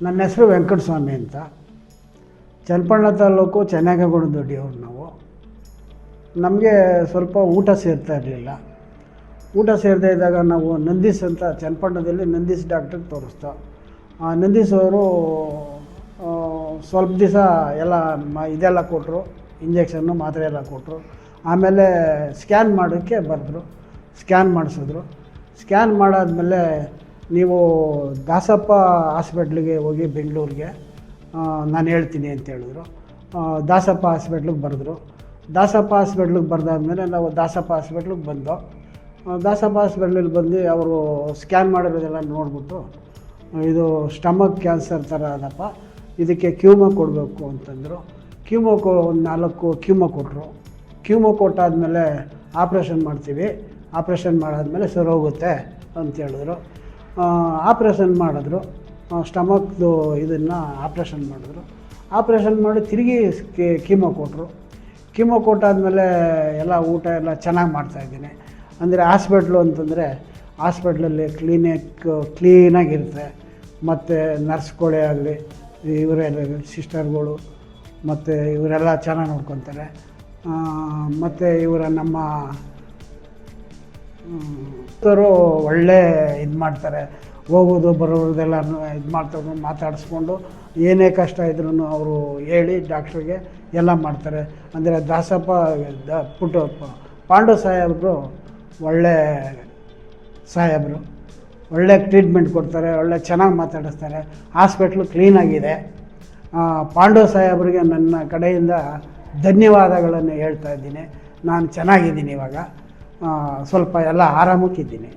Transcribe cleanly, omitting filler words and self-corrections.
ನನ್ನ ಹೆಸರು ವೆಂಕಟಸ್ವಾಮಿ ಅಂತ. ಚನ್ನಪಟ್ಟಣ ತಾಲೂಕು ಚೆನ್ನಾಗಗೊಂಡದೊಡ್ಡಿಯವ್ರು ನಾವು. ನಮಗೆ ಸ್ವಲ್ಪ ಊಟ ಸೇರ್ತಾ ಇರಲಿಲ್ಲ. ಊಟ ಸೇರದೇ ಇದ್ದಾಗ ನಾವು ನಂದೀಶ್ ಅಂತ ಚನ್ನಪಟ್ಟಣದಲ್ಲಿ ನಂದೀಶ್ ಡಾಕ್ಟ್ರಿಗೆ ತೋರಿಸ್ತು. ನಂದೀಶ್ ಅವರು ಸ್ವಲ್ಪ ದಿವಸ ಎಲ್ಲ ಇದೆಲ್ಲ ಕೊಟ್ಟರು, ಇಂಜೆಕ್ಷನ್ನು ಮಾತ್ರೆ ಎಲ್ಲ ಕೊಟ್ಟರು. ಆಮೇಲೆ ಸ್ಕ್ಯಾನ್ ಮಾಡೋಕ್ಕೆ ಬರೆದ್ರು, ಸ್ಕ್ಯಾನ್ ಮಾಡಿಸಿದ್ರು. ಸ್ಕ್ಯಾನ್ ಮಾಡಾದ್ಮೇಲೆ ನೀವು ದಾಸಪ್ಪ ಹಾಸ್ಪಿಟ್ಲಿಗೆ ಹೋಗಿ ಬೆಂಗಳೂರಿಗೆ, ನಾನು ಹೇಳ್ತೀನಿ ಅಂತ ಹೇಳಿದ್ರು. ದಾಸಪ್ಪ ಹಾಸ್ಪಿಟ್ಲಿಗೆ ಬರೆದ್ರು. ದಾಸಪ್ಪ ಹಾಸ್ಪಿಟ್ಲಿಗೆ ಬರೆದಾದ್ಮೇಲೆ ನಾವು ದಾಸಪ್ಪ ಹಾಸ್ಪಿಟ್ಲಿಗೆ ಬಂದು, ದಾಸಪ್ಪ ಹಾಸ್ಪಿಟ್ಲಿಗೆ ಬಂದು ಅವರು ಸ್ಕ್ಯಾನ್ ಮಾಡಿರೋದೆಲ್ಲ ನೋಡಿಬಿಟ್ಟು, ಇದು ಸ್ಟಮಕ್ ಕ್ಯಾನ್ಸರ್ ಥರ ಅದಪ್ಪ, ಇದಕ್ಕೆ ಕ್ಯೂಮೋ ಕೊಡಬೇಕು ಅಂತಂದರು. ಕ್ಯೂಮೋ ಒಂದು 4 ಕ್ಯೂಮೋ ಕೊಟ್ಟರು. ಕ್ಯೂಮೋ ಕೊಟ್ಟಾದಮೇಲೆ ಆಪ್ರೇಷನ್ ಮಾಡ್ತೀವಿ, ಆಪ್ರೇಷನ್ ಮಾಡಾದ್ಮೇಲೆ ಸರಿ ಹೋಗುತ್ತೆ ಅಂತ ಹೇಳಿದ್ರು. ಆಪ್ರೇಷನ್ ಮಾಡಿದ್ರು, ಸ್ಟಮಕ್ದು ಇದನ್ನು ಆಪ್ರೇಷನ್ ಮಾಡಿದ್ರು. ಆಪ್ರೇಷನ್ ಮಾಡಿ ತಿರುಗಿ ಕೀಮೋ ಕೊಟ್ಟರು. ಕೀಮೋ ಕೊಟ್ಟಾದಮೇಲೆ ಎಲ್ಲ ಊಟ ಎಲ್ಲ ಚೆನ್ನಾಗಿ ಮಾಡ್ತಾಯಿದ್ದೀನಿ. ಅಂದರೆ ಹಾಸ್ಪಿಟ್ಲು ಅಂತಂದರೆ ಹಾಸ್ಪಿಟ್ಲಲ್ಲಿ ಕ್ಲೀನಾಗಿರುತ್ತೆ. ಮತ್ತು ನರ್ಸ್ಗಳೇ ಆಗಲಿ, ಇವರೆಲ್ಲ ಸಿಸ್ಟರ್ಗಳು ಮತ್ತು ಇವರೆಲ್ಲ ಚೆನ್ನಾಗಿ ನೋಡ್ಕೊತಾರೆ. ಮತ್ತು ಇವರ ನಮ್ಮ ಒಳ್ಳೆ ಇದು ಮಾಡ್ತಾರೆ, ಹೋಗೋದು ಬರೋದೆಲ್ಲ ಇದು ಮಾಡ್ತಾರೆ, ಮಾತಾಡಿಸ್ಕೊಂಡು ಏನೇ ಕಷ್ಟ ಇದ್ರೂ ಅವರು ಹೇಳಿ ಡಾಕ್ಟ್ರಿಗೆ ಎಲ್ಲ ಮಾಡ್ತಾರೆ. ಅಂದರೆ ದಾಸಪ್ಪ ಪಾಂಡು ಸಾಹೇಬರು ಒಳ್ಳೆ ಸಾಹೇಬರು, ಒಳ್ಳೆ ಟ್ರೀಟ್ಮೆಂಟ್ ಕೊಡ್ತಾರೆ, ಒಳ್ಳೆ ಚೆನ್ನಾಗಿ ಮಾತಾಡಿಸ್ತಾರೆ. ಹಾಸ್ಪಿಟ್ಲು ಕ್ಲೀನಾಗಿದೆ. ಪಾಂಡು ಸಾಹೇಬರಿಗೆ ನನ್ನ ಕಡೆಯಿಂದ ಧನ್ಯವಾದಗಳನ್ನು ಹೇಳ್ತಾ ಇದ್ದೀನಿ. ನಾನು ಚೆನ್ನಾಗಿದ್ದೀನಿ ಇವಾಗ, ಸ್ವಲ್ಪ ಎಲ್ಲ ಆರಾಮಕ್ಕಿದ್ದೀನಿ.